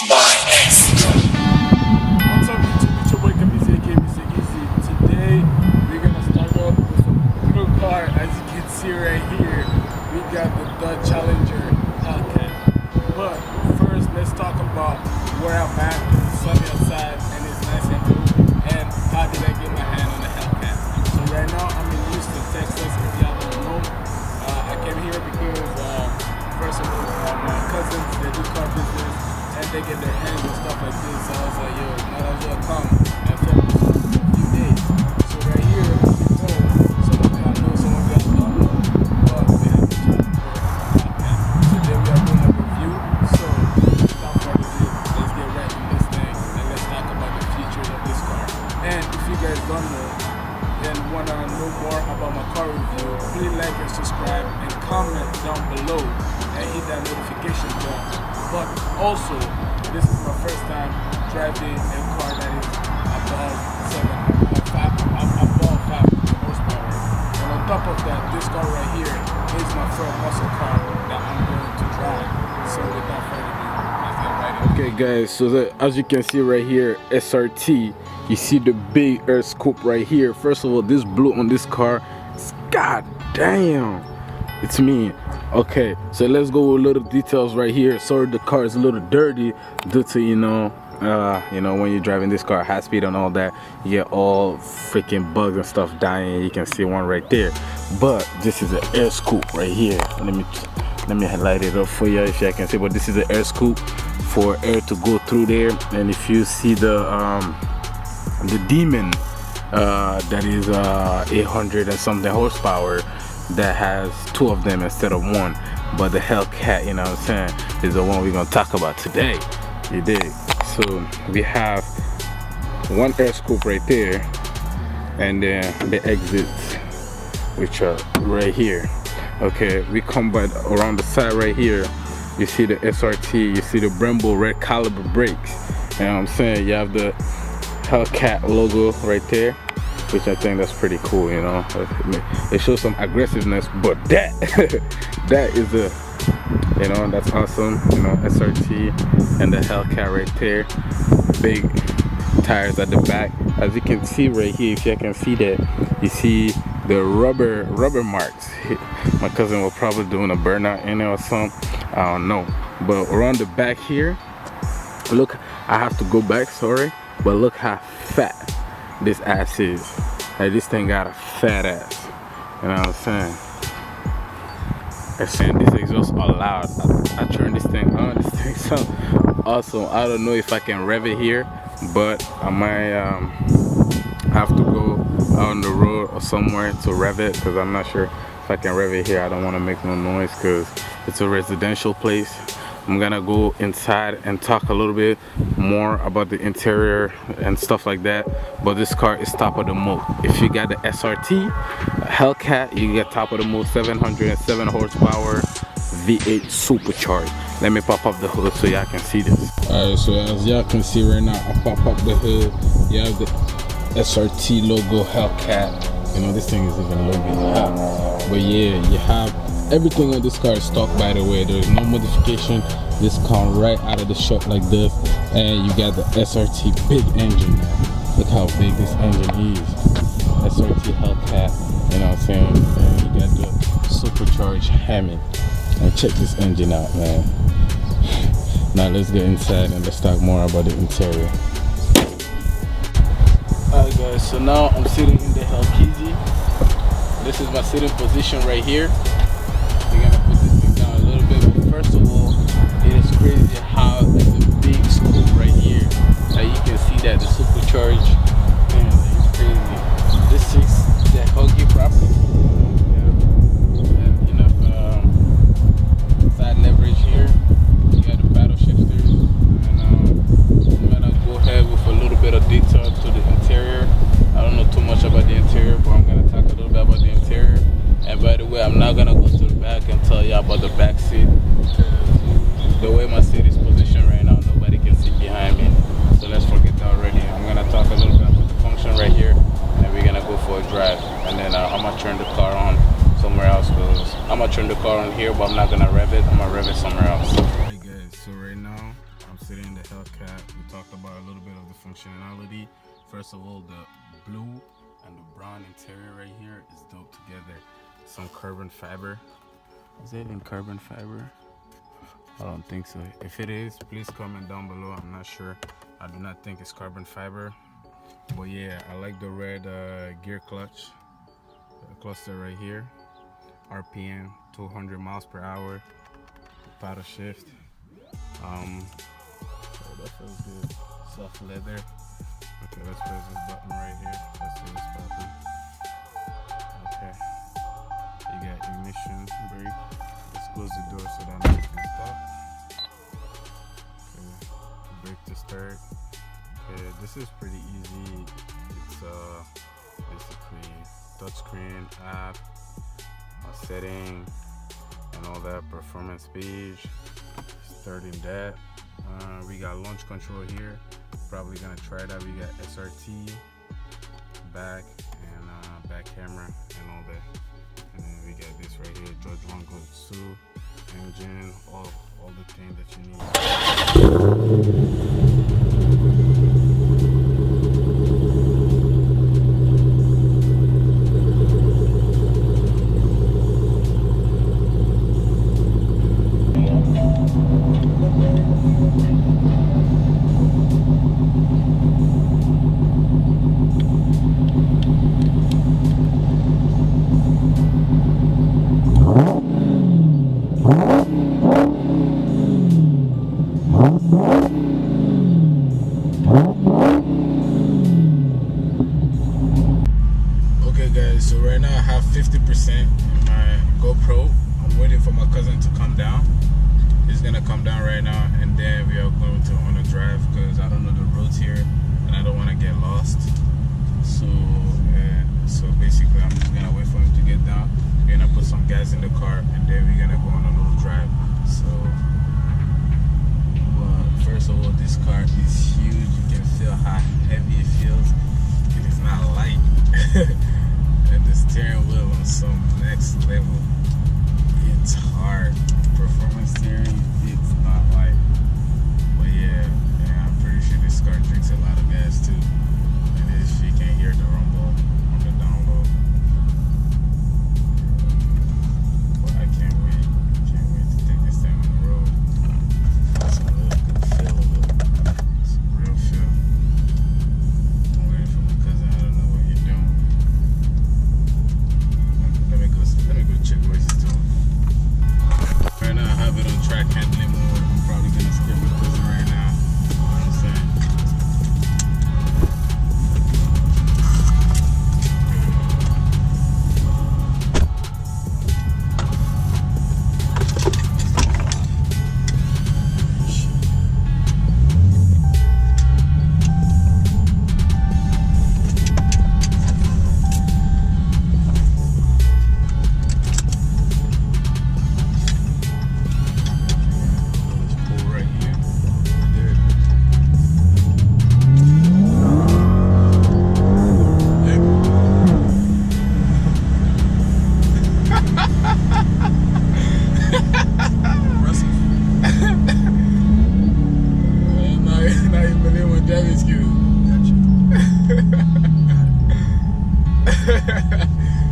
What's up YouTube, it's your boy Music Easy. Today we're gonna start up with a new car. As you can see right here, we got the Dodge Challenger HELLCAT. But first let's talk about where I'm at. It's sunny outside and it's nice and blue. And how did I get my hand on the HELLCAT? So right now I'm in Houston, Texas. If y'all don't know, I came here because first of all my cousins, they do car business and they get their hands and stuff like this. So I was like, yo, might as well come and film this for a few days. So right here, some of y'all know, some of y'all don't know, but we have the Challenger. Today we are doing a review. So without further ado, let's get right in this thing and let's talk about the features of this car. And if you guys don't know and want to know more about my car review, please like and subscribe and comment down below and hit that notification bell. But also, this is my first time driving a car that is above 5 horsepower. And on top of that, this car right here is my first muscle car that I'm going to drive. So without further ado, let's get right in. Okay guys, so as you can see right here, SRT, you see the big air scoop right here. First of all, this blue on this car, god damn, it's mean. Okay, so let's go with little details right here. Sorry, the car is a little dirty due to you know when you're driving this car high speed and all that, you get all freaking bugs and stuff dying. You can see one right there, but this is an air scoop right here. Let me highlight it up for you if you can see. But this is an air scoop for air to go through there. And if you see the Demon that is 800 and something horsepower, that has two of them instead of one, but the HELLCAT, you know what I'm saying, is the one we're gonna talk about today. You dig? So we have one air scoop right there, and then the exits, which are right here. Okay, we come by around the side right here. You see the SRT, you see the Brembo red caliber brakes. You know what I'm saying? You have the HELLCAT logo right there, which I think that's pretty cool, you know. It shows some aggressiveness, but that that is a, you know, that's awesome, you know. SRT and the HELLCAT right there, big tires at the back. As you can see right here, if you can see that, you see the rubber marks. My cousin was probably doing a burnout in it or something, I don't know. But around the back here, look, I have to go back, sorry, but look how fat this ass is. Like, this thing got a fat ass, you know what I'm saying? And this exhaust are loud. I turn this thing on, this thing sounds awesome. I don't know if I can rev it here, but I might have to go out on the road or somewhere to rev it, because I'm not sure if I can rev it here. I don't want to make no noise because it's a residential place. I'm gonna go inside and talk a little bit more about the interior and stuff like that. But this car is top of the moat. If you got the SRT HELLCAT, you get top of the moat, 707 horsepower, V8 supercharged. Let me pop up the hood so y'all can see this. Alright, so as y'all can see right now, I pop up the hood. You have the SRT logo HELLCAT. You know, this thing is even a little bit hot. But yeah, you have everything on this car is stock, by the way. There is no modification. This comes right out of the shop like this. And you got the SRT big engine. Look how big this engine is. SRT HELLCAT, you know what I'm saying? And you got the supercharged Hammond. And check this engine out, man. Now let's get inside and let's talk more about the interior. Alright guys, so now I'm sitting in the HELLCAT. This is my sitting position right here. We're gonna put this thing down a little bit, but first of all, it is crazy how like the big scoop right here, like you can see that the supercharged, man, like, it's crazy. This is the huggy properly. Yeah. Enough side leverage here. You got the paddle shifters, and I'm gonna go ahead with a little bit of detail to the interior. I don't know too much about the interior, but I'm gonna talk a little bit about the interior. And by the way, I'm not gonna go to the back and tell you about the back seat. The way my seat is positioned right now, nobody can see behind me. So let's forget that already. I'm gonna talk a little bit about the function right here, and we're gonna go for a drive. And then I'm gonna turn the car on somewhere else, because I'm gonna turn the car on here, but I'm not gonna rev it. I'm gonna rev it somewhere else. Hey guys, so right now I'm sitting in the functionality. First of all, the blue and the brown interior right here is dope together. Some carbon fiber. Is it in carbon fiber? I don't think so. If it is, please comment down below. I'm not sure. I do not think it's carbon fiber. But yeah, I like the red gear clutch. Cluster right here. RPM 200 miles per hour. Paddle shift. So that feels good. Soft leather. Okay, let's press this button right here. Let's see what's popping. Okay. You got ignition brake. Let's close the door so that noise can stop. Okay. Brake to start. Okay, this is pretty easy. It's basically touchscreen app, setting, and all that. Performance page. Starting that. We got launch control here. Probably gonna try that. We got SRT, back, and back camera, and all that. And then we got this right here, George Longo 2, engine, all the things that you need. Okay guys, so right now I have 50% in my GoPro. I'm waiting for my cousin to come down. He's gonna come down right now, and then we are going to on a drive because I don't know the roads here and I don't want to get lost. So basically I'm just gonna wait for him to get down. We're gonna put some gas in the car, and then we're gonna go on a little drive. So but first of all, this car is huge. You can feel how heavy it feels. It is not light. And the steering wheel on some next level. It's hard. Performance steering, it's not light. But yeah, I'm pretty sure this car drinks a lot of gas too. And if you can hear the rumble on the down low. But I can't wait to take this thing on the road. It's a real good feel of it. It's a real feel. I'm waiting for my cousin. I don't know what he's doing. Let me go check what he's doing. Right now I have it on track handling mode. I'm probably gonna skip my cousin right now. You know what I'm saying?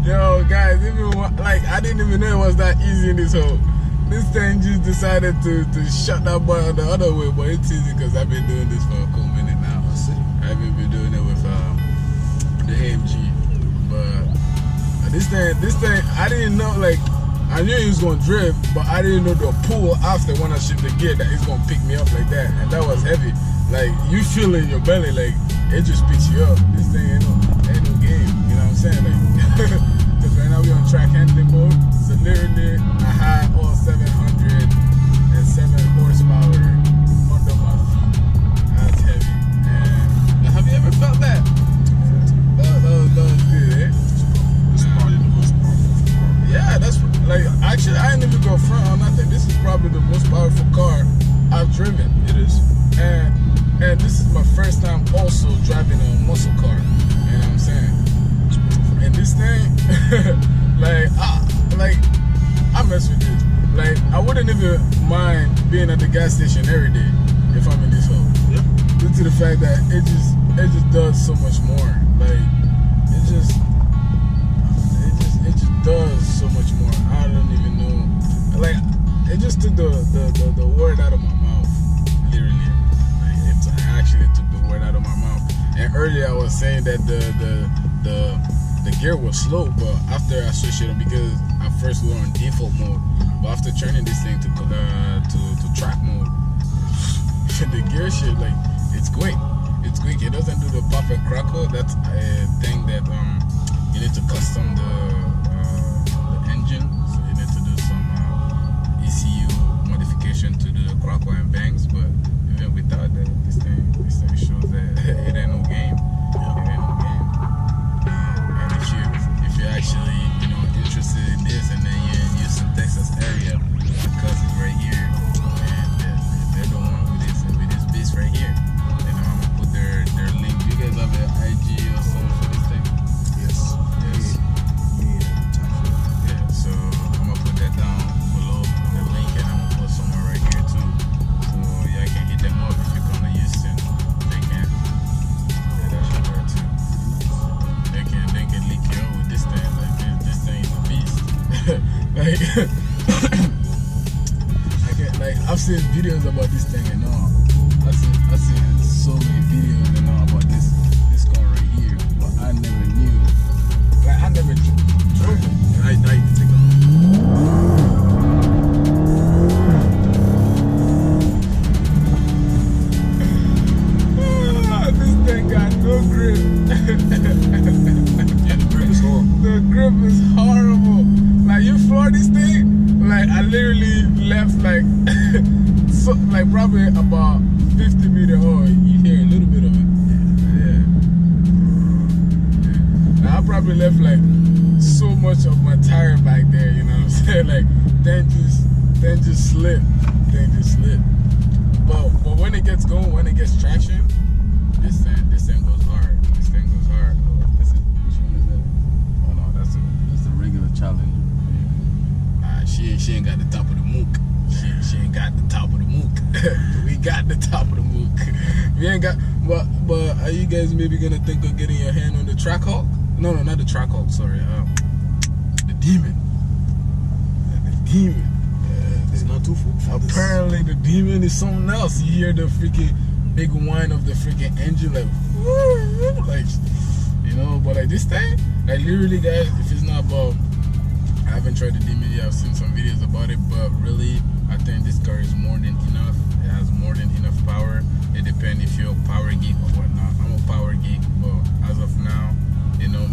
Yo guys, I didn't even know it was that easy in this hole. This thing just decided to shut that boy on the other way, but it's easy because I've been doing this for a cool minute now. I haven't been doing it with the AMG, but this thing I didn't know, like I knew he was gonna drift, but I didn't know the pull after when I shift the gear that it's gonna pick me up like that, and that was heavy. Like you feel it in your belly, like it just picks you up. This thing ain't no game, you know what I'm saying? Like, because right now we on track handling mode, so literally I had all 707 horsepower under my feet. That's heavy. And have you ever felt that? That was good, eh? Yeah, that's like actually I didn't even go front or nothing. This is probably the most powerful car I've driven. It is. And this is my first time also driving a muscle car. You know what I'm saying? And this thing, I mess with this. Like I wouldn't even mind being at the gas station every day if I'm in this hole. Yep. to the fact that it just does so much more. Like it just does so much more. I don't even know. Like it just took the word out of my mouth. Literally, like I actually took the word out of my mouth. And earlier I was saying that the gear was slow, but after I switched it on, because at first we were on default mode, but after turning this thing to track mode, the gear shit, like it's quick. It's quick. It doesn't do the pop and crackle. That's a thing that you need to custom the engine. So you need to do some ECU modification to do the crackle and bangs. But even without that, this thing shows that it ain't no game. It ain't no game. And if you're actually interested in this, and then you're in Houston, Texas area, my cousins right here, and they're the one with this beast right here. And I'm gonna put their link. You guys have an IG or something for this thing? Yes. Yeah. So I'm gonna put that down below the link, and I'm gonna put somewhere right here too. So y'all can hit them up if you come to Houston. They can. Yeah, that should work too. They can link you up with this thing. Like this thing is a beast. Like I've seen videos about this thing and all. I've seen so many videos and all about this car right here, but I never knew. Like I never drove it. Now you can take a This thing got no grip. Yeah, the grip is horrible. The grip is horrible. Like you floor this thing, like I literally left like so, like probably about 50 meters. Oh, you hear a little bit of it. Yeah. I probably left like so much of my tire back there. You know what I'm saying? Like then just slip. But when it gets going, when it gets traction, this thing goes hard. This thing goes hard. Oh, which one is that? Oh no, that's a regular Challenger. She ain't got the top of the mook. She ain't got the top of the mook. We got the top of the mook. We ain't got. But are you guys maybe gonna think of getting your hand on the Trackhawk? No, not the Trackhawk. Sorry, the Demon. The Demon. It's not too full. Apparently, the Demon is something else. You hear the freaking big whine of the freaking engine, like But like this thing, like literally, guys, if it's not about. I haven't tried the Demon yet. I've seen some videos about it, but really, I think this car is more than enough. It has more than enough power. It depends if you're a power geek or whatnot. I'm a power geek, but as of now,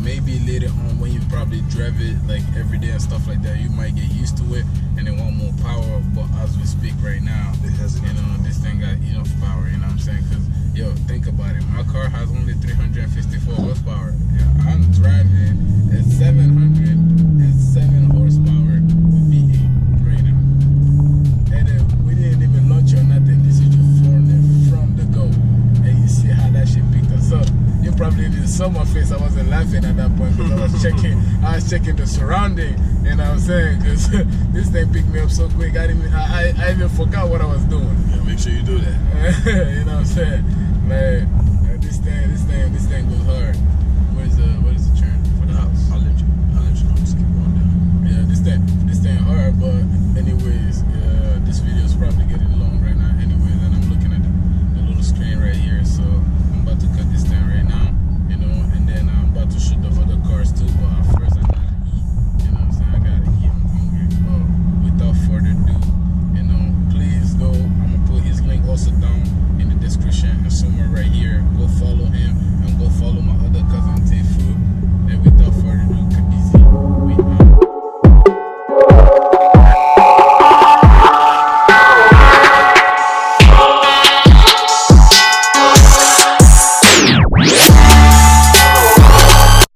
maybe later on when you probably drive it like every day and stuff like that, you might get used to it and then want more power. But as we speak right now, it has this thing got enough power. You know what I'm saying? Because think about it. My car has only 354 horsepower. Yeah, I'm driving a 707 horsepower V8 right now, and we didn't even launch or nothing. This is just from the go, and you see how that shit picked us up. You probably didn't saw my face. I wasn't laughing at that point because I was checking the surrounding. You know what I'm saying? Because this thing picked me up so quick. I even forgot what I was doing. Yeah, make sure you do that. You know what I'm saying? Like this thing goes hard. Where's the turn for the house? I'll let you know. Just keep going down. Yeah, this thing hard. But anyways, this video is probably getting long right now. Anyways, and I'm looking at the little screen right here. So I'm about to cut this thing right now, and then I'm about to shoot the other cars too. But